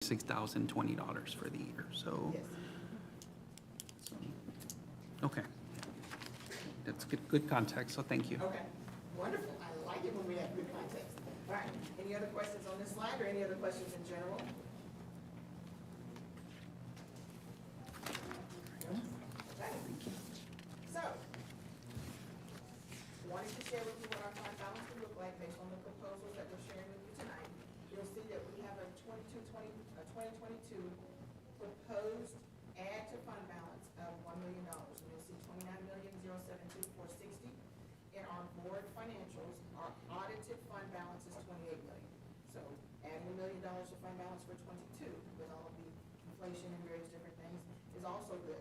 $6,020 for the year, so. Yes. Okay. That's good context, so thank you. Okay, wonderful. I like it when we have good context. All right, any other questions on this slide or any other questions in general? Okay. So, wanted to share with you what our fund balance would look like based on the proposals that we're sharing with you tonight. You'll see that we have a 2022 proposed add to fund balance of $1 million. And you'll see 29,072,460. In our board financials, our audited fund balance is 28 million. So adding $1 million to fund balance for 22 with all of the inflation and various different things is also good.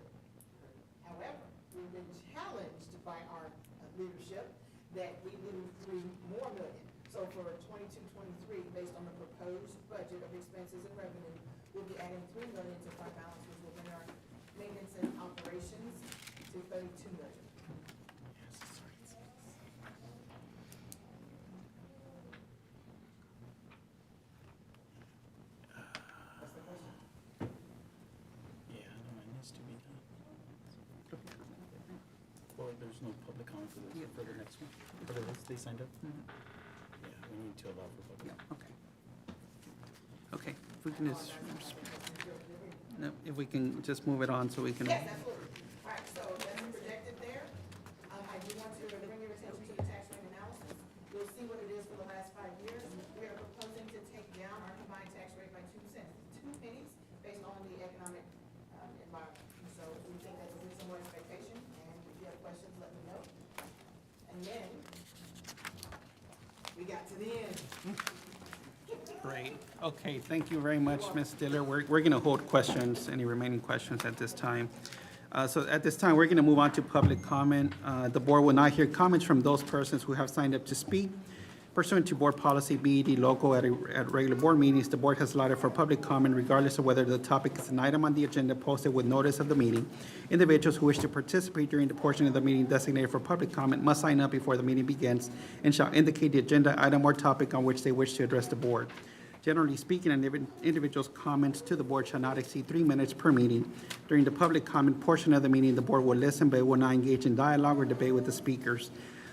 However, we've been challenged by our leadership that we need $3 more million. So for 22-23, based on the proposed budget of expenses and revenue, we'll be adding $3 million to fund balance, which will bring our maintenance and operations to $32 million. What's the question? Yeah, no, it needs to be done. Well, there's no public comment for this, for the next one, for the list they signed up? Yeah, we need to allow for public. Yeah, okay. Okay, if we can just, no, if we can just move it on so we can. Yes, absolutely. All right, so that's projected there. I do want to bring your attention to the tax rate analysis. You'll see what it is for the last 5 years. We are proposing to take down our combined tax rate by 2 cents, 2 pennies, based on the economic environment. So we think that's a reasonable expectation, and if you have questions, let me know. And then, we got to the end. Great. Okay, thank you very much, Ms. Diller. We're going to hold questions, any remaining questions at this time. So at this time, we're going to move on to public comment. The board will not hear comments from those persons who have signed up to speak. Pursuant to board policy BED local at regular board meetings, the board has allotted for public comment regardless of whether the topic is an item on the agenda posted with notice of the meeting. Individuals who wish to participate during the portion of the meeting designated for public comment must sign up before the meeting begins and shall indicate the agenda item or topic on which they wish to address the board. Generally speaking, an individual's comments to the board shall not exceed 3 minutes per meeting. During the public comment portion of the meeting, the board will listen but will not engage in dialogue or debate with the speakers.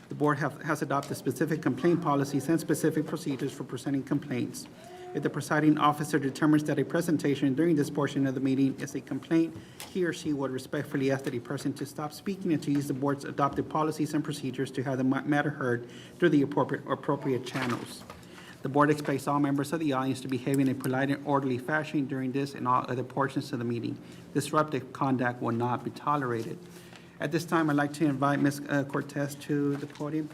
The board has adopted specific complaint policies and specific procedures for presenting complaints. If the presiding officer determines that a presentation during this portion of the meeting is a complaint, he or she would respectfully ask that a person to stop speaking and to use the board's adopted policies and procedures to have the matter heard through the appropriate channels. The board expects all members of the audience to behave in a polite and orderly fashion during this and all other portions of the meeting. Disruptive conduct will not be tolerated. At this time, I'd like to invite Ms. Cortez to the podium.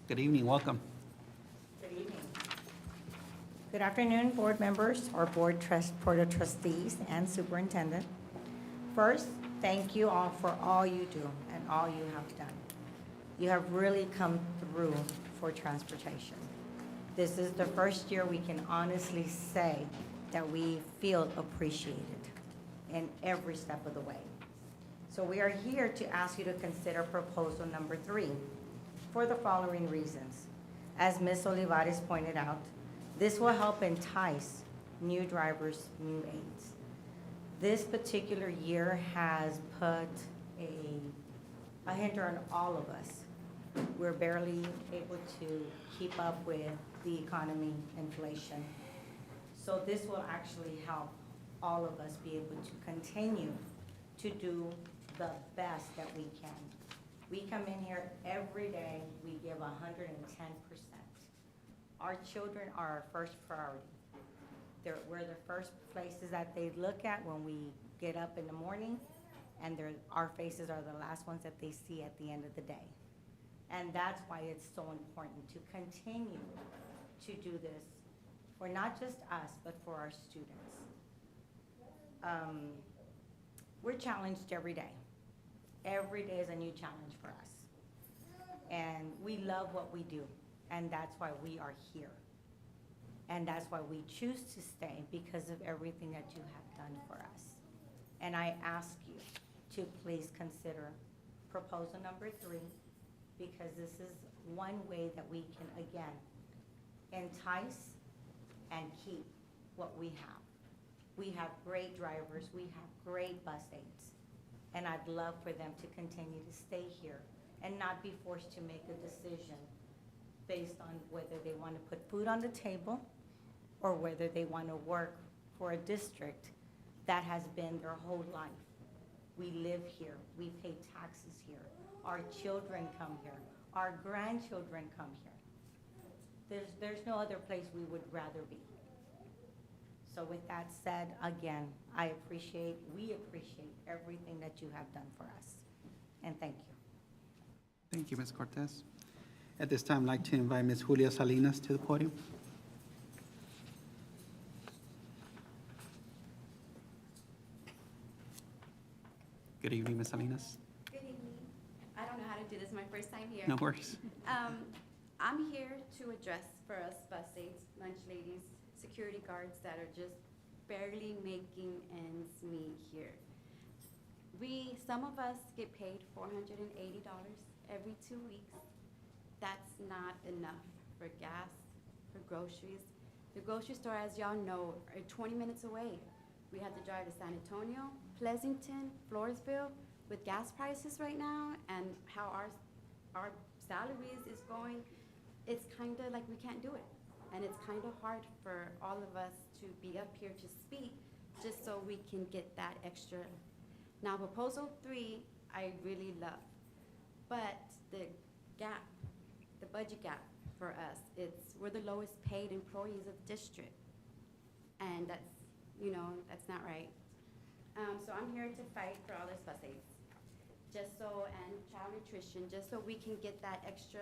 Good evening, welcome. Good evening. Good afternoon, board members, or board of trustees and superintendent. First, thank you all for all you do and all you have done. You have really come through for transportation. This is the first year we can honestly say that we feel appreciated in every step of the way. So we are here to ask you to consider proposal number 3 for the following reasons. As Ms. Olivares pointed out, this will help entice new drivers, new aides. This particular year has put a hinder on all of us. We're barely able to keep up with the economy, inflation. So this will actually help all of us be able to continue to do the best that we can. We come in here every day, we give 110%. Our children are our first priority. We're the first places that they look at when we get up in the morning, and our faces are the last ones that they see at the end of the day. And that's why it's so important to continue to do this for not just us, but for our students. We're challenged every day. Every day is a new challenge for us. And we love what we do, and that's why we are here. And that's why we choose to stay, because of everything that you have done for us. And I ask you to please consider proposal number 3, because this is one way that we can, again, entice and keep what we have. We have great drivers, we have great bus aides, and I'd love for them to continue to stay here and not be forced to make a decision based on whether they want to put food on the table or whether they want to work for a district that has been their whole life. We live here, we pay taxes here, our children come here, our grandchildren come here. There's no other place we would rather be. So with that said, again, we appreciate everything that you have done for us. And thank you. Thank you, Ms. Cortez. At this time, I'd like to invite Ms. Julia Salinas to the podium. Good evening, Ms. Salinas. Good evening. I don't know how to do this, my first time here. No worries. I'm here to address for us bus aides, lunch ladies, security guards that are just barely making ends meet here. Some of us get paid $480 every 2 weeks. That's not enough for gas, for groceries. The grocery store, as y'all know, are 20 minutes away. We have to drive to San Antonio, Pleasanton, Floresville, with gas prices right now and how our salaries is going, it's kind of like we can't do it. And it's kind of hard for all of us to be up here to speak just so we can get that extra. Now, proposal 3, I really love, but the gap, the budget gap for us, we're the lowest paid employees of district. And that's not right. So I'm here to fight for all those bus aides, and child nutrition, just so we can get that extra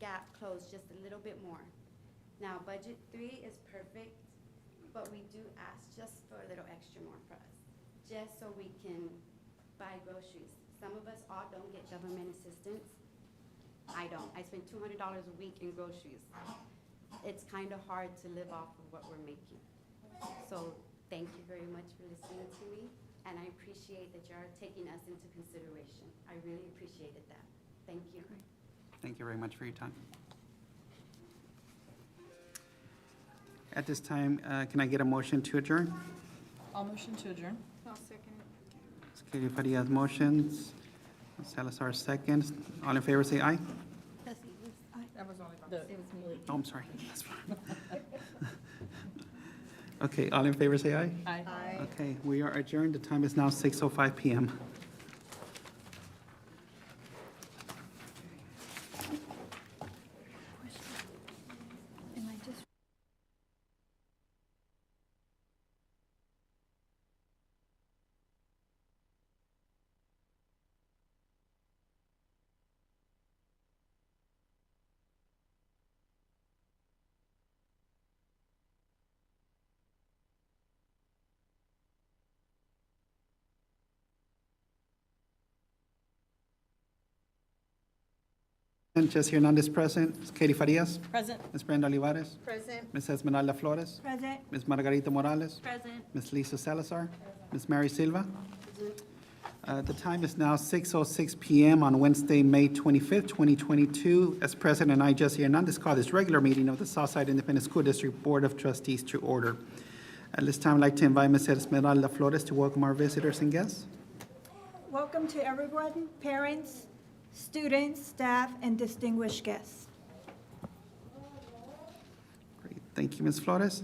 gap closed just a little bit more. Now, budget 3 is perfect, but we do ask just for a little extra more for us, just so we can buy groceries. Some of us all don't get government assistance. I don't. I spend $200 a week in groceries. It's kind of hard to live off of what we're making. So thank you very much for listening to me, and I appreciate that you are taking us into consideration. I really appreciated that. Thank you. Thank you very much for your time. At this time, can I get a motion to adjourn? I'll motion to adjourn. I'll second. Ms. Katie Farias motions, Ms. Salazar seconds. All in favor, say aye. That was only The- It was me. Oh, I'm sorry. That's fine. Okay, all in favor, say aye. Aye. Okay, we are adjourned. The time is now 6:05 PM. And Jesse Hernandez present. Ms. Katie Farias. Present. Ms. Brenda Olivares. Present. Ms. Esmeralda Flores. Present. Ms. Margarita Morales. Present. Ms. Lisa Salazar. Ms. Mary Silva. The time is now 6:06 PM on Wednesday, May 25th, 2022. As President, I, Jesse Hernandez, call this regular meeting of the Southside Independent School District Board of Trustees to order. At this time, I'd like to invite Ms. Esmeralda Flores to welcome our visitors and guests. Welcome to everyone, parents, students, staff, and distinguished guests. Great. Thank you, Ms. Flores.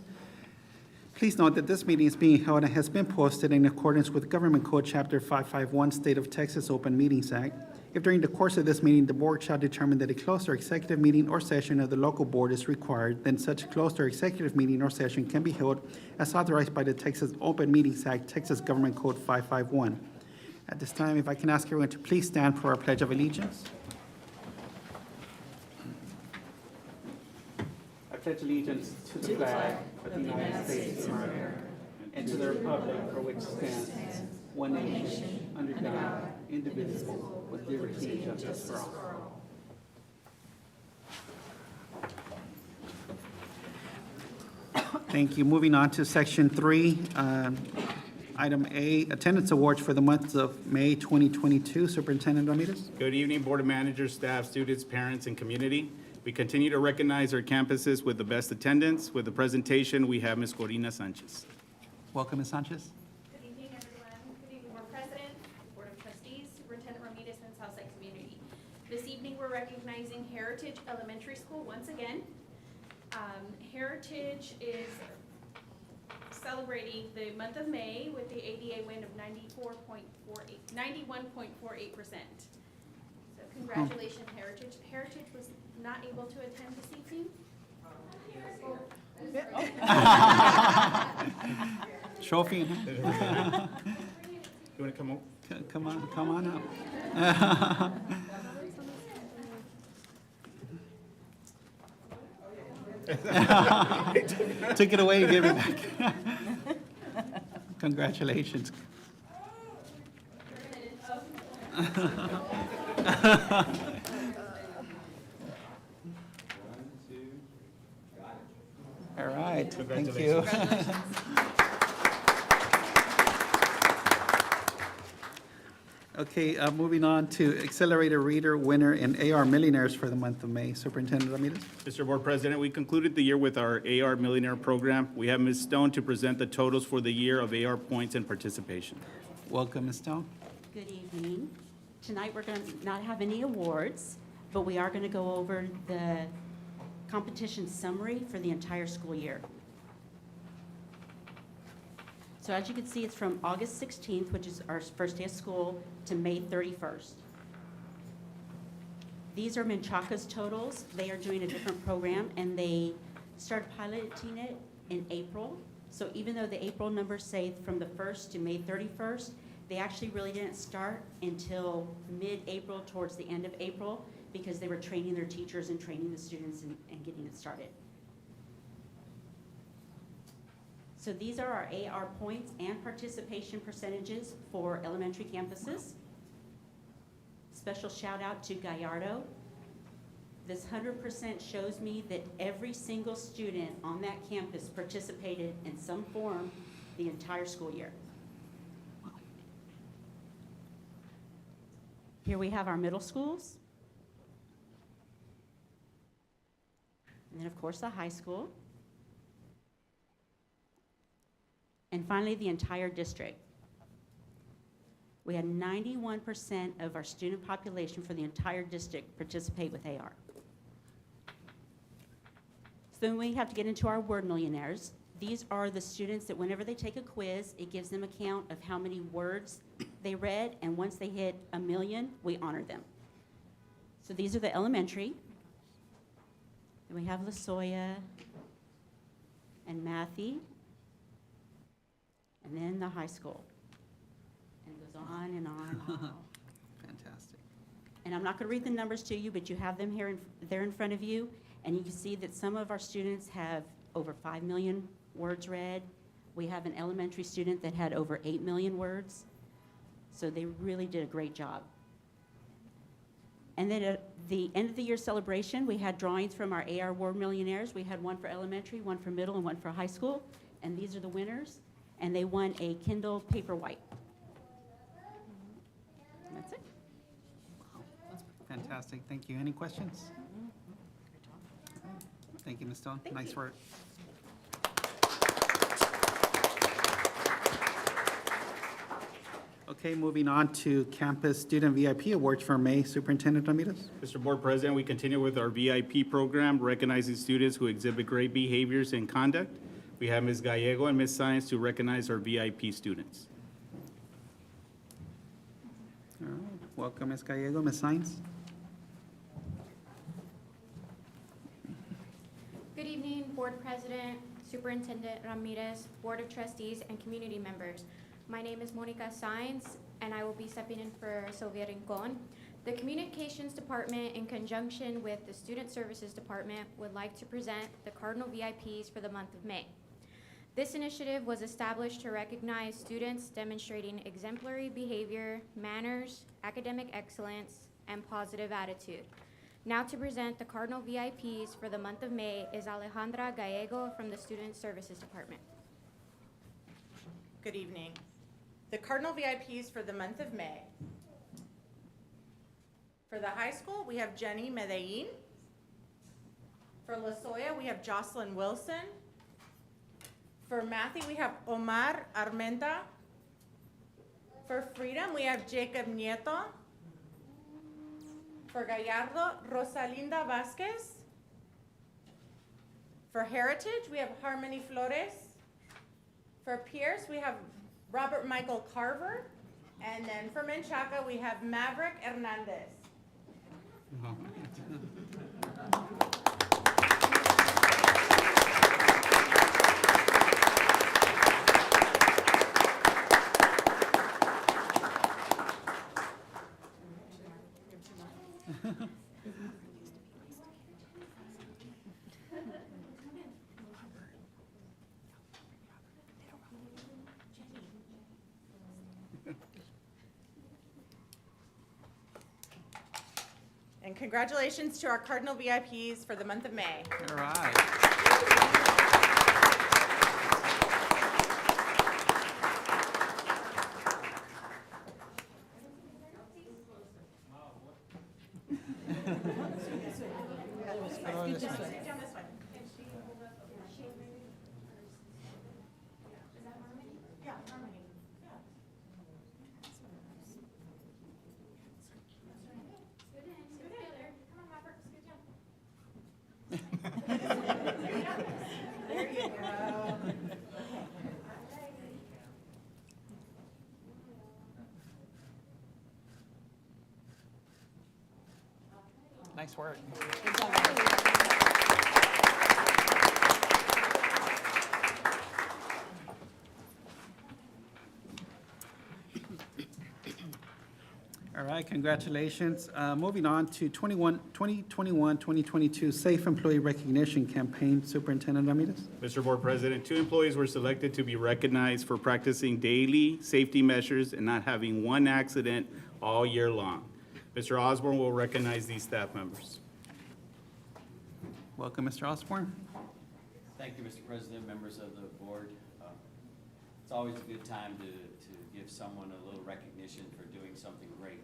Please note that this meeting is being held and has been posted in accordance with Government Code Chapter 551, State of Texas Open Meetings Act. If during the course of this meeting, the board shall determine that a closed or executive meeting or session of the local board is required, then such closed or executive meeting or session can be held as authorized by the Texas Open Meetings Act, Texas Government Code 551. At this time, if I can ask everyone to please stand for our Pledge of Allegiance. I pledge allegiance to the flag of the United States of America and to the republic for which stands one nation, under God, indivisible, with liberty and justice for all. Thank you. Moving on to Section 3, Item A, attendance awards for the month of May 2022. Superintendent Ramirez. Good evening, Board of Managers, staff, students, parents, and community. We continue to recognize our campuses with the best attendance. With the presentation, we have Ms. Corina Sanchez. Welcome, Ms. Sanchez. Good evening, everyone. Good evening, Board President, Board of Trustees, Superintendent Ramirez, and Southside community. This evening, we're recognizing Heritage Elementary School once again. Heritage is celebrating the month of May with the ADA win of 91.48%. So congratulations, Heritage. Heritage was not able to attend this evening. Trophy. You want to come over? Come on up. Took it away and gave it back. Congratulations. All right, thank you. Okay, moving on to Accelerator Reader winner and AR Millionaires for the month of May. Superintendent Ramirez. Mr. Board President, we concluded the year with our AR Millionaire Program. We have Ms. Stone to present the totals for the year of AR points and participation. Welcome, Ms. Stone. Good evening. Tonight, we're going to not have any awards, but we are going to go over the competition summary for the entire school year. So as you can see, it's from August 16th, which is our first day of school, to May 31st. These are Menchaca's totals. They are doing a different program, and they started piloting it in April. So even though the April numbers say from the 1st to May 31st, they actually really didn't start until mid-April, towards the end of April, because they were training their teachers and training the students and getting it started. So these are our AR points and participation percentages for elementary campuses. Special shout out to Gallardo. This 100% shows me that every single student on that campus participated in some form the entire school year. Here we have our middle schools. And then, of course, the high school. And finally, the entire district. We had 91% of our student population for the entire district participate with AR. So then we have to get into our word millionaires. These are the students that whenever they take a quiz, it gives them a count of how many words they read, and once they hit 1 million, we honor them. So these are the elementary. Then we have LaSoya and Matthew. And then the high school. And it goes on and on and on. Fantastic. And I'm not going to read the numbers to you, but you have them here, there in front of you. And you can see that some of our students have over 5 million words read. We have an elementary student that had over 8 million words. So they really did a great job. And then at the end of the year celebration, we had drawings from our AR Word Millionaires. We had one for elementary, one for middle, and one for high school. And these are the winners. And they won a Kindle Paperwhite. And that's it. Fantastic, thank you. Any questions? Thank you, Ms. Stone. Thank Nice you. work. Okay, moving on to Campus Student VIP Awards for May. Superintendent Ramirez. Mr. Board President, we continue with our VIP program, recognizing students who exhibit great behaviors and conduct. We have Ms. Gallego and Ms. Science to recognize our VIP students. All right, welcome, Ms. Gallego. Ms. Sines. Good evening, Board President, Superintendent Ramirez, Board of Trustees, and community members. My name is Monica Sainz, and I will be stepping in for Sylvia Rincon. The Communications Department, in conjunction with the Student Services Department, would like to present the Cardinal VIPs for the month of May. This initiative was established to recognize students demonstrating exemplary behavior, manners, academic excellence, and positive attitude. Now to present the Cardinal VIPs for the month of May is Alejandra Gallego from the Student Services Department. Good evening. The Cardinal VIPs for the month of May. For the high school, we have Jenny Medellin. For La Soya, we have Jocelyn Wilson. For Matthew, we have Omar Armenta. For Freedom, we have Jacob Nieto. For Gallardo, Rosalinda Vasquez. For Heritage, we have Harmony Flores. For Pierce, we have Robert Michael Carver. And then for Menchaca, we have Maverick Hernandez. And congratulations to our Cardinal VIPs for the month of May. All right. There you go. Nice work. All right, congratulations. Moving on to 2021-2022 Safe Employee Recognition Campaign, Superintendent Ramirez. Mr. Board President, 2 employees were selected to be recognized for practicing daily safety measures and not having one accident all year long. Mr. Osborne will recognize these staff members. Welcome, Mr. Osborne. Thank you, Mr. President, members of the board. It's always a good time to give someone a little recognition for doing something great.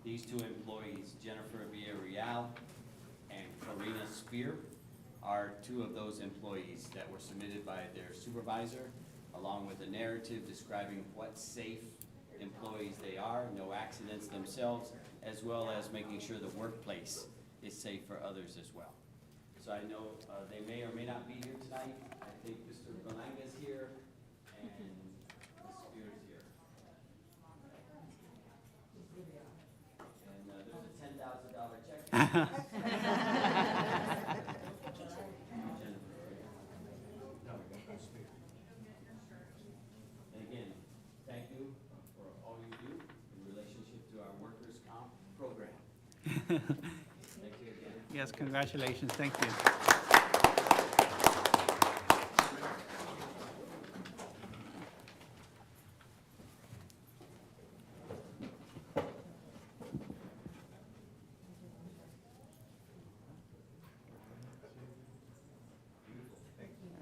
These 2 employees, Jennifer Villarreal and Karina Spear, are 2 of those employees that were submitted by their supervisor, along with a narrative describing what safe employees they are, no accidents themselves, as well as making sure the workplace is safe for others as well. So I know they may or may not be here tonight. I think Mr. Belanga's here and Ms. Spears here. And there's a $10,000 check. And again, thank you for all you do in relationship to our workers' comp program. Thank you again. Yes, congratulations. Thank you.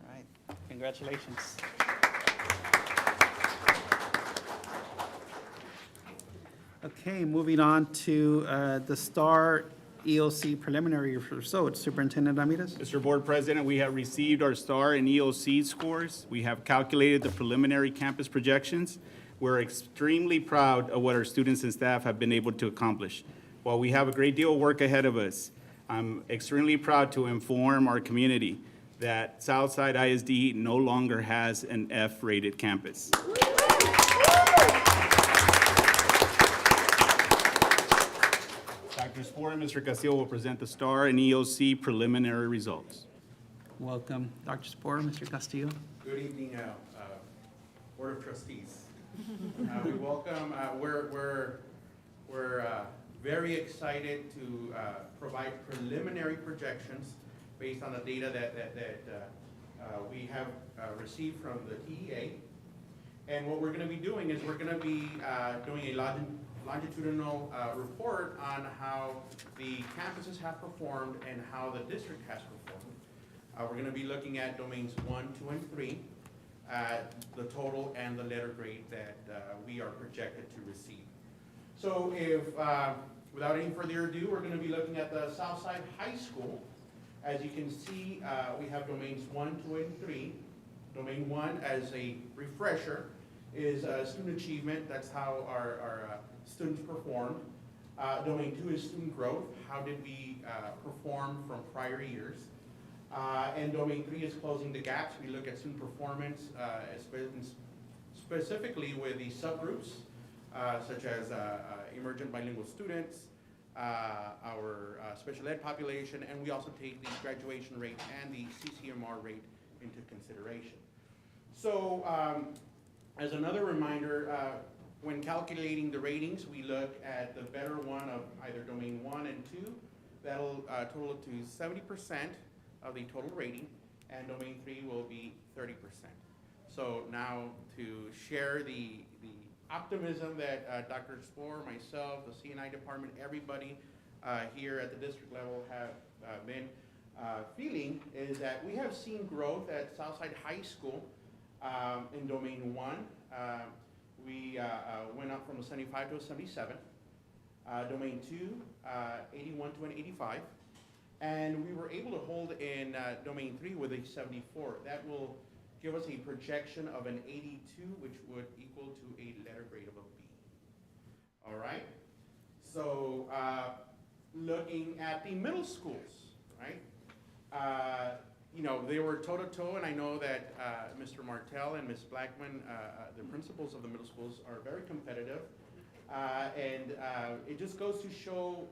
All right, congratulations. Okay, moving on to the STAR EOC preliminary results. Superintendent Ramirez? Mr. Board President, we have received our STAR and EOC scores. We have calculated the preliminary campus projections. We're extremely proud of what our students and staff have been able to accomplish. While we have a great deal of work ahead of us, I'm extremely proud to inform our community that Southside ISD no longer has an F-rated campus. Dr. Spore and Mr. Castillo will present the STAR and EOC preliminary results. Welcome, Dr. Spore, Mr. Castillo. Good evening, Board of Trustees. We welcome, we're very excited to provide preliminary projections based on the data that we have received from the TEA. And what we're going to be doing is we're going to be doing a longitudinal report on how the campuses have performed and how the district has performed. We're going to be looking at domains 1, 2, and 3. the total and the letter grade that we are projected to receive. So if, without any further ado, we're going to be looking at the Southside High School. As you can see, we have domains 1, 2, and 3. Domain 1, as a refresher, is student achievement. That's how our students performed. Domain 2 is student growth. How did we perform from prior years? And domain 3 is closing the gaps. We look at student performance, specifically with the subgroups, such as emergent bilingual students, our special ed population, and we also take the graduation rate and the CCMR rate into consideration. So as another reminder, when calculating the ratings, we look at the better one of either domain 1 and 2. That'll total to 70% of the total rating, and domain 3 will be 30%. So now to share the optimism that Dr. Spohr, myself, the C&I department, everybody here at the district level have been feeling is that we have seen growth at Southside High School in domain 1. We went up from a 75 to a 77. Domain 2, 81 to an 85. And we were able to hold in domain 3 with a 74. That will give us a projection of an 82, which would equal to a letter grade of a B. All right? So looking at the middle schools, right? You know, they were toe-to-toe, and I know that Mr. Martell and Ms. Blackman, the principals of the middle schools, are very competitive. And it just goes to show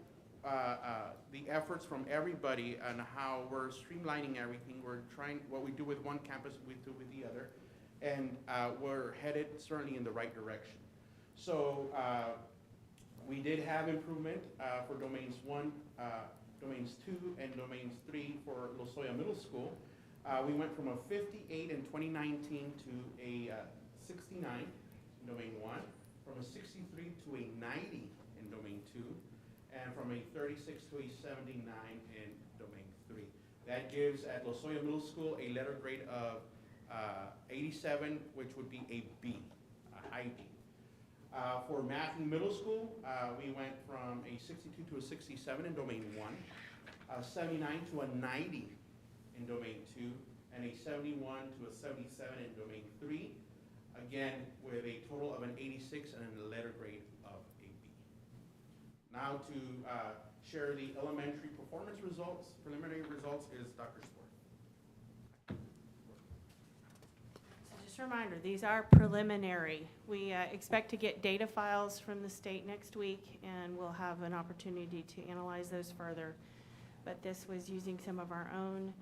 the efforts from everybody and how we're streamlining everything. We're trying, what we do with one campus, we do with the other. And we're headed certainly in the right direction. So we did have improvement for domains 1, domains 2, and domains 3 for Lozoya Middle School. We went from a 58 in 2019 to a 69 in domain 1, from a 63 to a 90 in domain 2, and from a 36 to a 79 in domain 3. That gives at Lozoya Middle School a letter grade of 87, which would be a B, a high B. For math in middle school, we went from a 62 to a 67 in domain 1, a 79 to a 90 in domain 2, and a 71 to a 77 in domain 3, again with a total of an 86 and a letter grade of a B. Now to share the elementary performance results, preliminary results, is Dr. Spohr. So just a reminder, these are preliminary. We expect to get data files from the state next week, and we'll have an opportunity to analyze those further. But this was using some of our own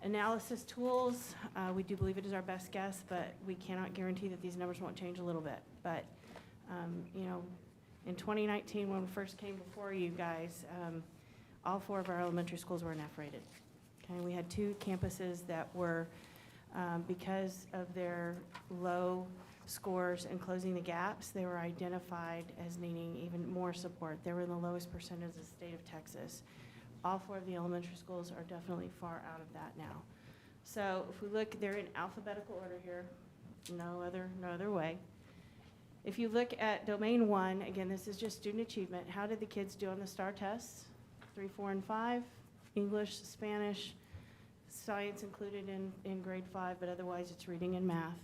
analysis tools. We do believe it is our best guess, but we cannot guarantee that these numbers won't change a little bit. But, you know, in 2019, when we first came before you guys, all 4 of our elementary schools were NF rated. Okay, we had 2 campuses that were, because of their low scores and closing the gaps, they were identified as needing even more support. They were in the lowest percentage of the state of Texas. All 4 of the elementary schools are definitely far out of that now. So if we look, they're in alphabetical order here, no other way. If you look at domain 1, again, this is just student achievement. How did the kids do on the STAR tests? 3, 4, and 5, English, Spanish, science included in grade 5, but otherwise it's reading and math.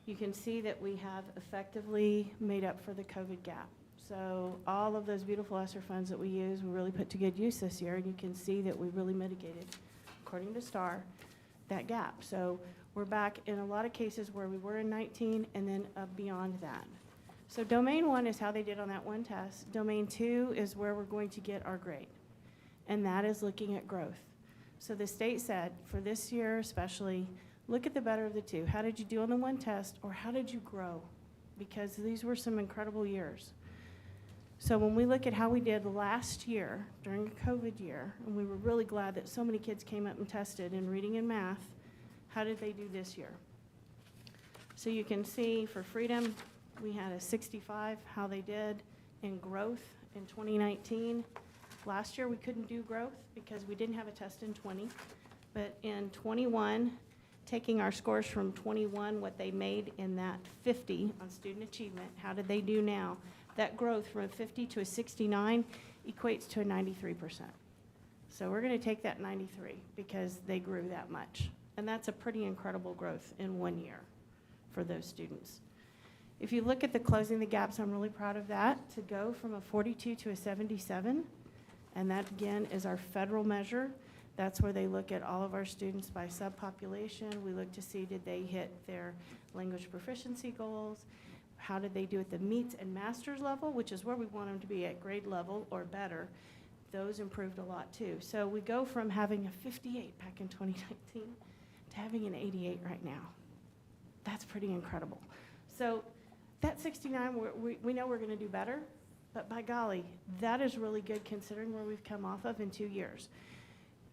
You can see that we have effectively made up for the COVID gap. So all of those beautiful ESSER funds that we use, we really put to good use this year, and you can see that we really mitigated, according to STAR, that gap. So we're back in a lot of cases where we were in 19 and then beyond that. So domain 1 is how they did on that one test. Domain 2 is where we're going to get our grade, and that is looking at growth. So the state said, for this year especially, look at the better of the 2. How did you do on the one test, or how did you grow? Because these were some incredible years. So when we look at how we did last year, during a COVID year, and we were really glad that so many kids came up and tested in reading and math, how did they do this year? So you can see for freedom, we had a 65, how they did in growth in 2019. Last year we couldn't do growth because we didn't have a test in 20, but in 21 taking our scores from 21, what they made in that 50 on student achievement, how did they do now? That growth from a 50 to a 69 equates to a 93%. So we're going to take that 93 because they grew that much. And that's a pretty incredible growth in 1 year for those students. If you look at the closing the gaps, I'm really proud of that, to go from a 42 to a 77. And that, again, is our federal measure. That's where they look at all of our students by subpopulation. We look to see, did they hit their language proficiency goals? How did they do at the meets and masters level, which is where we want them to be at grade level or better. Those improved a lot too. So we go from having a 58 back in 2019 to having an 88 right now. That's pretty incredible. So that 69, we know we're going to do better, but by golly, that is really good considering where we've come off of in 2 years.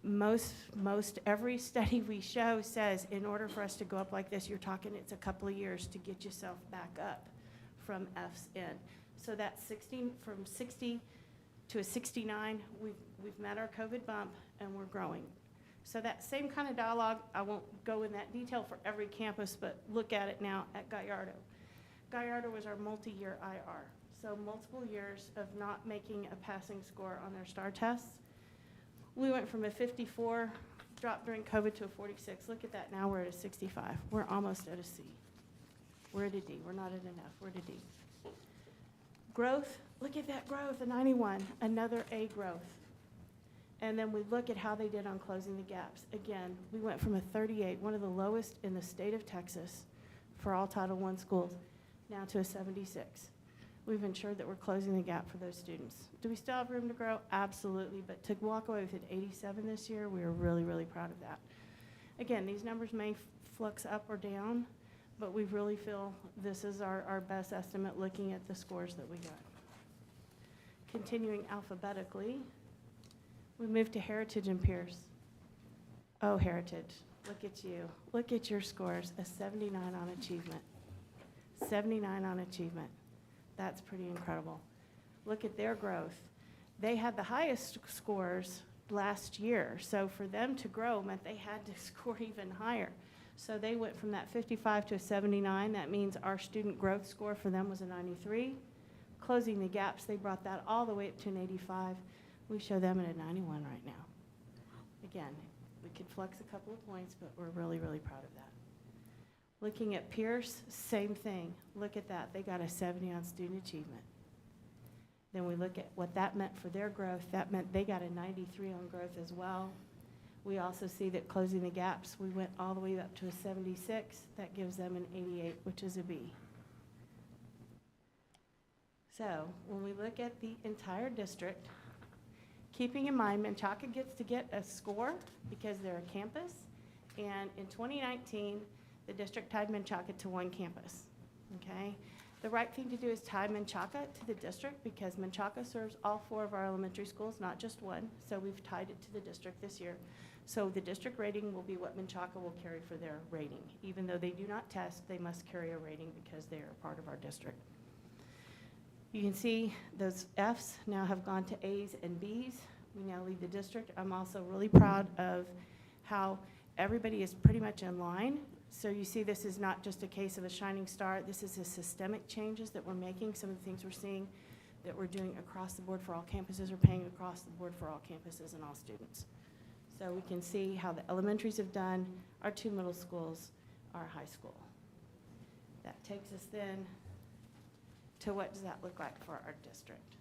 Most every study we show says in order for us to go up like this, you're talking it's a couple of years to get yourself back up from F's in. So that 60 from 60 to a 69, we've met our COVID bump and we're growing. So that same kind of dialogue, I won't go in that detail for every campus, but look at it now at Gallardo. Gallardo was our multi-year IR. So multiple years of not making a passing score on their STAR tests. We went from a 54, dropped during COVID to a 46. Look at that, now we're at a 65. We're almost at a C. We're at a D, we're not at an F, we're at a D. Growth, look at that growth, a 91, another A growth. And then we look at how they did on closing the gaps. Again, we went from a 38, one of the lowest in the state of Texas for all Title I schools, now to a 76. We've ensured that we're closing the gap for those students. Do we still have room to grow? Absolutely, but to walk away with an 87 this year, we are really, really proud of that. Again, these numbers may flux up or down, but we really feel this is our best estimate looking at the scores that we got. Continuing alphabetically, we move to Heritage and Pierce. Oh, Heritage, look at you. Look at your scores, a 79 on achievement. 79 on achievement. That's pretty incredible. Look at their growth. They had the highest scores last year, so for them to grow meant they had to score even higher. So they went from that 55 to a 79. That means our student growth score for them was a 93. Closing the gaps, they brought that all the way up to an 85. We show them at a 91 right now. Again, we could flex a couple of points, but we're really, really proud of that. Looking at Pierce, same thing. Look at that. They got a 70 on student achievement. Then we look at what that meant for their growth. That meant they got a 93 on growth as well. We also see that closing the gaps, we went all the way up to a 76. That gives them an 88, which is a B. So when we look at the entire district, keeping in mind Menchaca gets to get a score because they're a campus. And in 2019, the district tied Menchaca to one campus, okay? The right thing to do is tie Menchaca to the district because Menchaca serves all 4 of our elementary schools, not just one. So we've tied it to the district this year. So the district rating will be what Menchaca will carry for their rating. Even though they do not test, they must carry a rating because they are part of our district. You can see those Fs now have gone to As and Bs. We now lead the district. I'm also really proud of how everybody is pretty much in line. So you see this is not just a case of a shining star. This is the systemic changes that we're making. Some of the things we're seeing that we're doing across the board for all campuses are paying across the board for all campuses and all students. So we can see how the elementaries have done, our 2 middle schools, our high school. That takes us then to what does that look like for our district?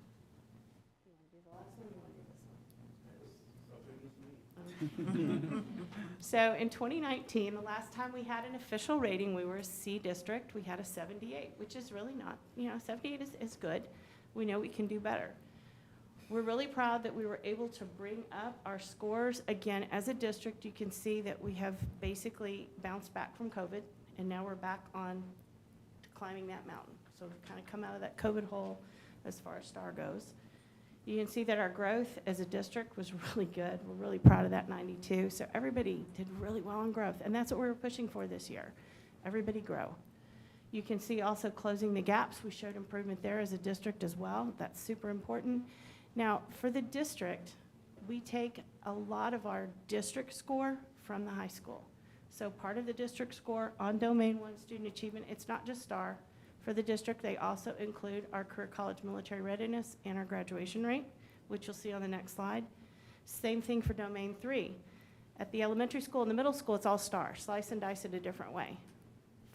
You want to do the last one or you want to do this one? So in 2019, the last time we had an official rating, we were a C district. We had a 78, which is really not, 78 is good. We know we can do better. We're really proud that we were able to bring up our scores. Again, as a district, you can see that we have basically bounced back from COVID, and now we're back on to climbing that mountain. So we've kind of come out of that COVID hole as far as STAR goes. You can see that our growth as a district was really good. We're really proud of that 92. So everybody did really well on growth, and that's what we were pushing for this year. Everybody grow. You can see also closing the gaps. We showed improvement there as a district as well. That's super important. Now, for the district, we take a lot of our district score from the high school. So part of the district score on Domain 1 student achievement, it's not just STAR. For the district, they also include our career college military readiness and our graduation rate, which you'll see on the next slide. Same thing for Domain 3. At the elementary school and the middle school, it's all STAR, slice and dice it a different way.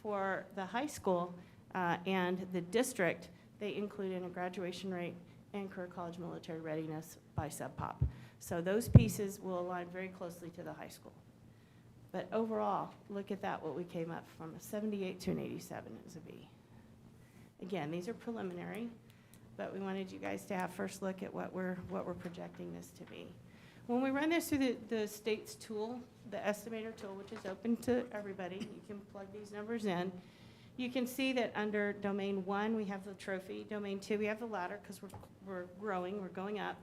For the high school and the district, they include in a graduation rate and career college military readiness by sub-pop. So those pieces will align very closely to the high school. But overall, look at that, what we came up from a 78 to an 87 is a B. Again, these are preliminary, but we wanted you guys to have first look at what we're projecting this to be. When we run this through the state's tool, the estimator tool, which is open to everybody, you can plug these numbers in. You can see that under Domain 1, we have the trophy. Domain 2, we have the ladder because we're growing, we're going up.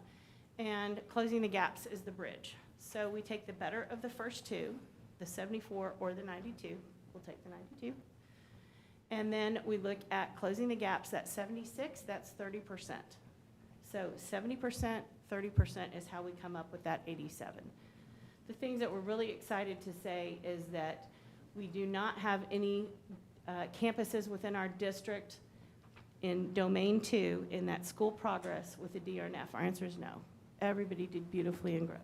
And closing the gaps is the bridge. So we take the better of the first two, the 74 or the 92. We'll take the 92. And then we look at closing the gaps. That 76, that's 30%. So 70%, 30% is how we come up with that 87. The things that we're really excited to say is that we do not have any campuses within our district in Domain 2 in that school progress with a D or an F. Our answer is no. Everybody did beautifully in growth.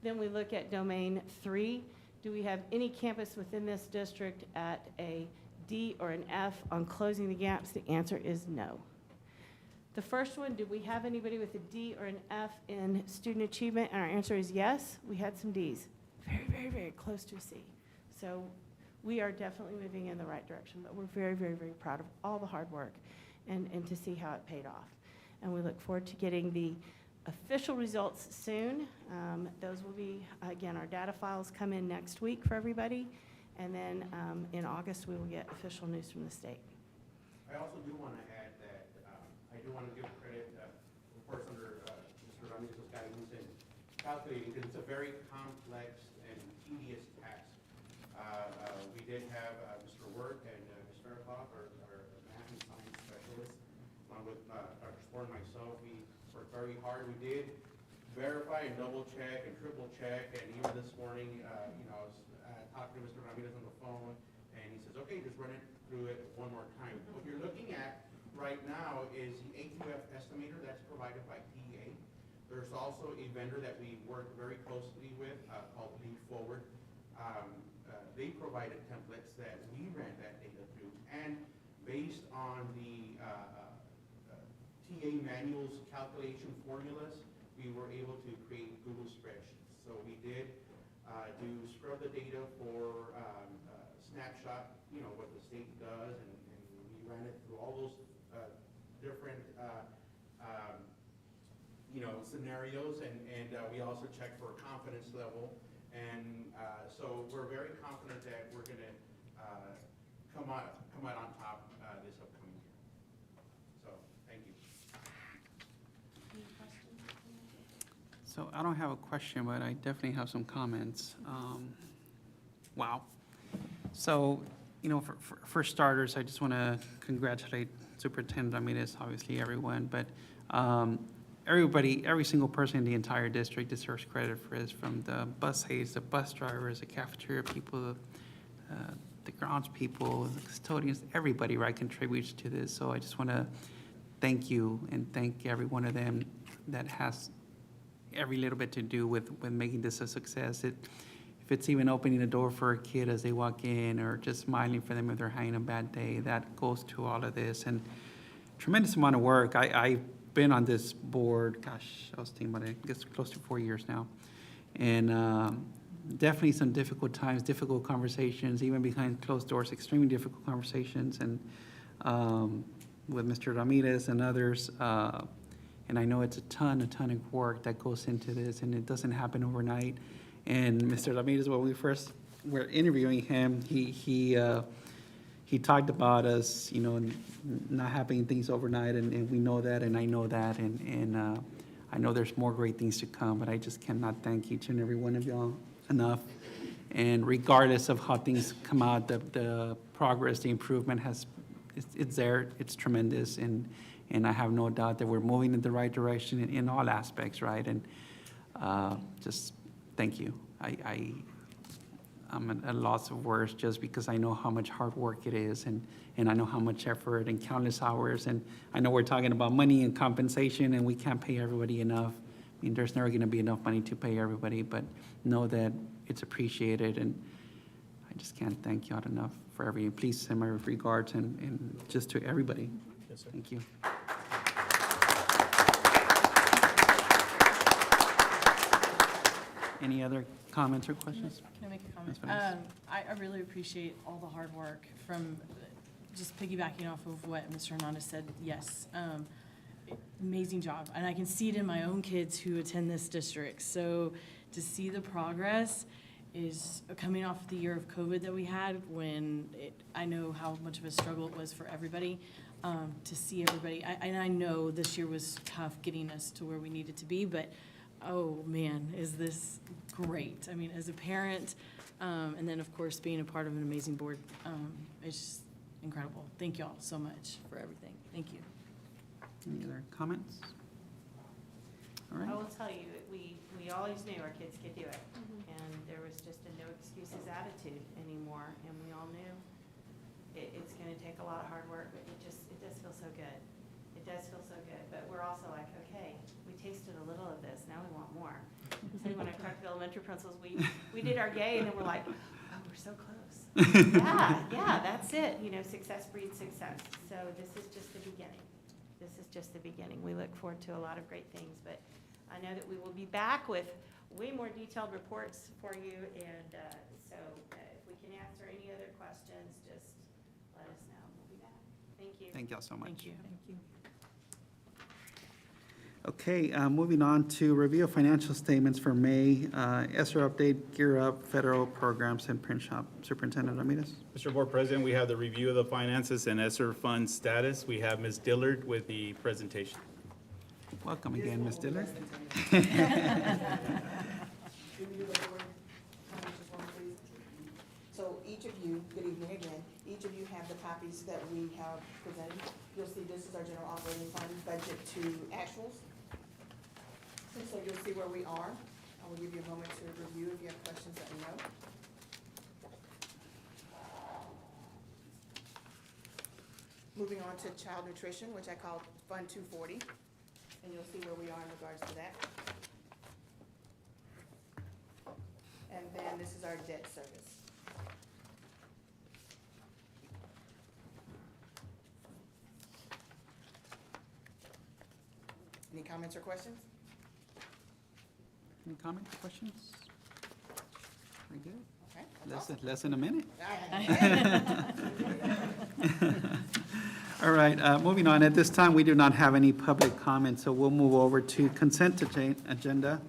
Then we look at Domain 3. Do we have any campus within this district at a D or an F on closing the gaps? The answer is no. The first one, did we have anybody with a D or an F in student achievement? And our answer is yes. We had some Ds. Very, very, very close to a C. So we are definitely moving in the right direction, but we're very, very, very proud of all the hard work and to see how it paid off. And we look forward to getting the official results soon. Those will be, again, our data files come in next week for everybody. And then in August, we will get official news from the state. I also do want to add that I do want to give credit, of course, under Mr. Ramirez's guidance in calculating, because it's a very complex and tedious task. We did have Mr. Wirt and Ms. Fairclough, our math and science specialists, along with Dr. Spohr and myself. We worked very hard. We did verify and double check and triple check, and even this morning, I was talking to Mr. Ramirez on the phone, and he says, okay, just run it through it one more time. What you're looking at right now is the A2F estimator that's provided by TEA. There's also a vendor that we work very closely with called Lead Forward. They provided templates that we ran that data through, and based on the TA manual's calculation formulas, we were able to create Google spreadsheets. So we did do scrub the data for snapshot, what the state does, and we ran it through all those different scenarios, and we also checked for confidence level. And so we're very confident that we're going to come out on top this upcoming year. So thank you. Any questions? So I don't have a question, but I definitely have some comments. Wow. So, for starters, I just want to congratulate Superintendent Ramirez, obviously everyone, but everybody, every single person in the entire district deserves credit for this, from the bus aides, the bus drivers, the cafeteria people, the grounds people, the custodians, everybody, right, contributes to this. So I just want to thank you and thank every one of them that has every little bit to do with making this a success. If it's even opening a door for a kid as they walk in, or just smiling for them if they're having a bad day, that goes to all of this. And tremendous amount of work. I've been on this board, gosh, I was thinking about it, I guess close to 4 years now. And definitely some difficult times, difficult conversations, even behind closed doors, extremely difficult conversations, and with Mr. Ramirez and others. And I know it's a ton of work that goes into this, and it doesn't happen overnight. And Mr. Ramirez, when we first were interviewing him, he talked about us, not happening things overnight, and we know that, and I know that, and I know there's more great things to come, but I just cannot thank each and every one of y'all enough. And regardless of how things come out, the progress, the improvement it's there, it's tremendous, and I have no doubt that we're moving in the right direction in all aspects, right? And just thank you. I'm at a loss of words just because I know how much hard work it is and I know how much effort and countless hours. And I know we're talking about money and compensation and we can't pay everybody enough. I mean, there's never going to be enough money to pay everybody, but know that it's appreciated. And I just can't thank y'all enough for everything. Please send my regards and just to everybody. Yes, sir. Thank you. Any other comments or questions? Can I make a comment? Ms. Vines? I really appreciate all the hard work from, just piggybacking off of what Mr. Hernandez said, yes. Amazing job, and I can see it in my own kids who attend this district. So to see the progress is coming off the year of COVID that we had when I know how much of a struggle it was for everybody, to see everybody. And I know this year was tough getting us to where we needed to be, but oh man, is this great. I mean, as a parent, and then of course being a part of an amazing board, it's just incredible. Thank y'all so much for everything. Thank you. Any other comments? All I right. will tell you, we always knew our kids could do it. And there was just a no excuses attitude anymore. And we all knew it's going to take a lot of hard work, but it does feel so good. It does feel so good. But we're also like, okay, we tasted a little of this. Now we want more. So when I talked to the elementary principals, we did our yay, and then we're like, oh, we're so close. Yeah, that's it. You know, success breeds success. So this is just the beginning. This is just the beginning. We look forward to a lot of great things, but I know that we will be back with way more detailed reports for you, and so if we can answer any other questions, just let us know. We'll be back. Thank you. Thank y'all so much. Thank you. Okay, moving on to review of financial statements for May, ESSER update, Gear Up, federal programs, and print shop. Superintendent Ramirez. Mr. Board President, we have the review of the finances and ESSER fund status. We have Ms. Dillard with the presentation. Welcome again, Ms. Dillard. Can we do the board financials one, please? So each of you, good evening again, each of you have the copies that we have presented. You'll see this is our general operating fund budget to actuals. And so you'll see where we are. I will give you a moment to review. If you have questions, let me know. Moving on to child nutrition, which I call Fund 240, and you'll see where we are in regards to that. And then this is our debt service. Any comments or questions? Any comments, questions? Very good. Okay. Less than a minute. All right. All right, moving on. At this time, we do not have any public comments, so we'll move over to consent agenda.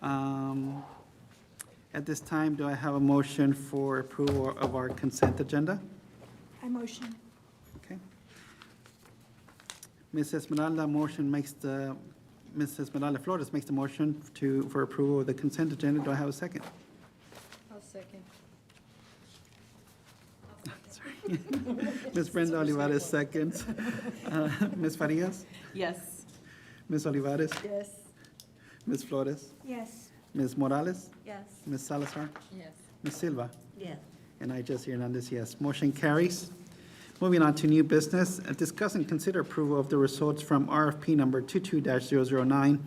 At this time, do I have a motion for approval of our consent agenda? I motion. Okay. Mrs. Esmeralda Flores makes the motion for approval of the consent agenda. Do I have a second? I'll second. Sorry. Ms. Brenda Olivares seconds. Ms. Farias? Yes. Ms. Olivares? Yes. Ms. Flores? Yes. Ms. Morales? Yes. Ms. Salazar? Yes. Ms. Silva? Yes. And I, Jesse Hernandez, yes. Motion carries. Moving on to new business, discuss and consider approval of the results from RFP number 22-009,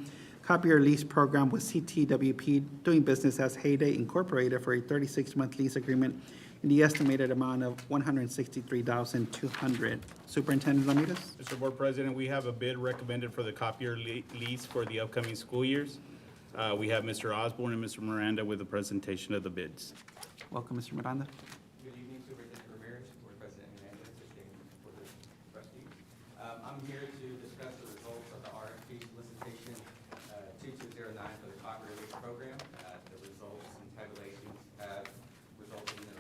copier lease program with CTWP, doing business as Heyday Incorporated for a 36-month lease agreement in the estimated amount of $163,200. Superintendent Ramirez? Mr. Board President, we have a bid recommended for the copier lease for the upcoming school years. We have Mr. Osborne and Mr. Miranda with the presentation of the bids. Welcome, Mr. Miranda. Good evening, Superintendent Ramirez, Board President Hernandez, distinguished Board of Trustees. I'm here to discuss the results of the RFP solicitation 2209 for the copier lease program. The results and tabulations have resulted in an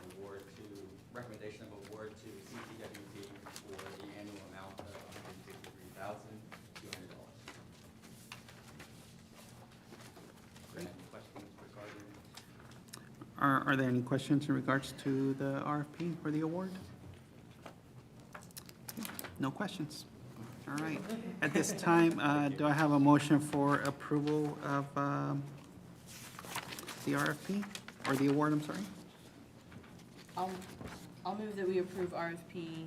recommendation of award to CTWP for the annual amount of $163,200. Any questions regarding? Are there any questions in regards to the RFP or the award? No questions. All right. At this time, do I have a motion for approval of the RFP or the award, I'm sorry? I'll move that we approve RFP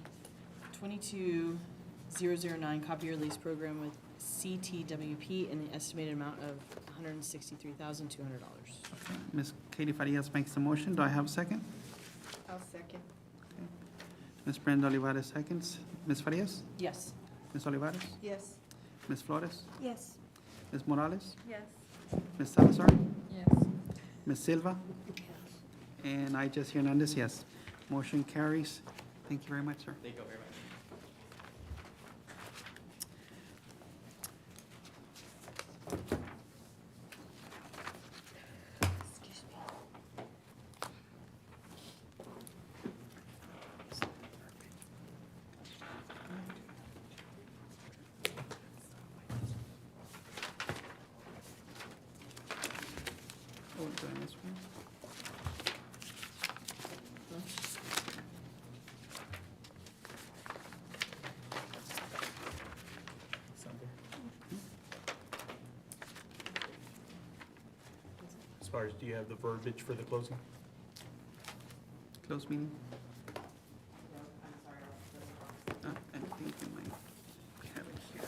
22009 copier lease program with CTWP in the estimated amount of $163,200. Okay, Ms. Katie Farias makes the motion. Do I have a second? I'll second. Ms. Brenda Olivares seconds. Ms. Farias? Yes. Ms. Olivares? Yes. Ms. Flores? Yes. Ms. Morales? Yes. Ms. Salazar? Yes. Ms. Silva? And I just Hernandez, yes. Motion carries. Thank you very much, sir. Thank you very much. Oh, did I miss one? As far as, do you have the verbiage for the closing? Close meeting? I think you might have it here.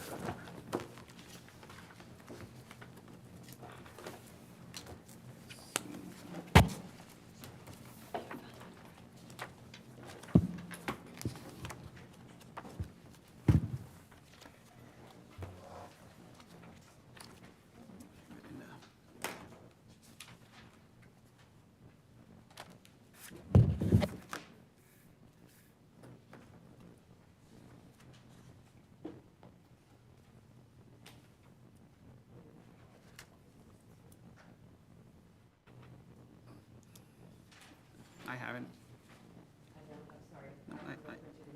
I haven't.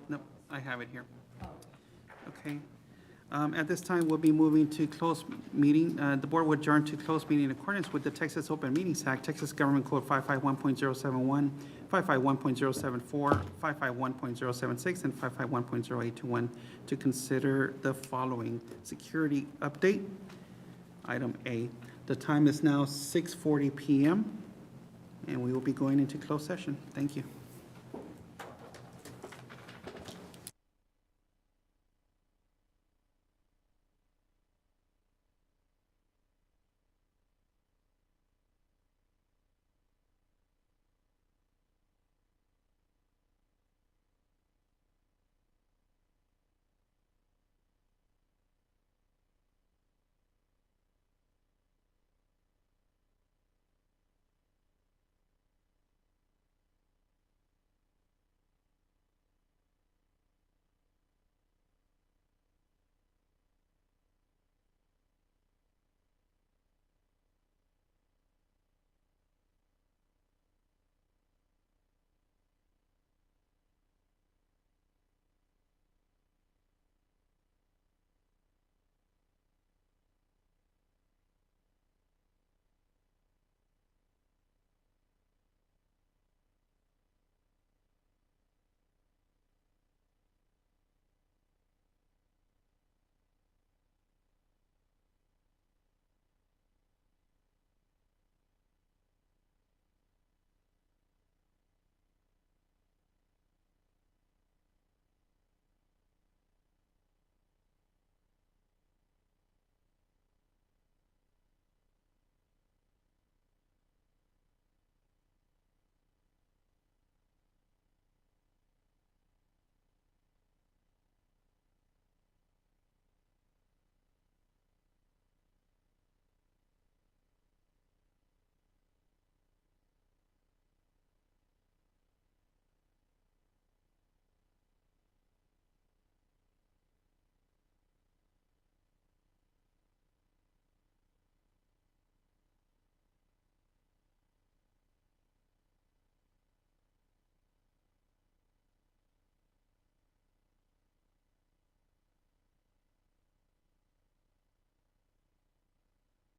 Nope, I have it here. Okay. At this time, we'll be moving to closed meeting. The board will adjourn to closed meeting in accordance with the Texas Open Meetings Act, Texas Government Code 551.071, 551.074, 551.076, and 551.0821 to consider the following: security update. Item A. The time is now 6:40 PM, and we will be going into closed session. Thank you.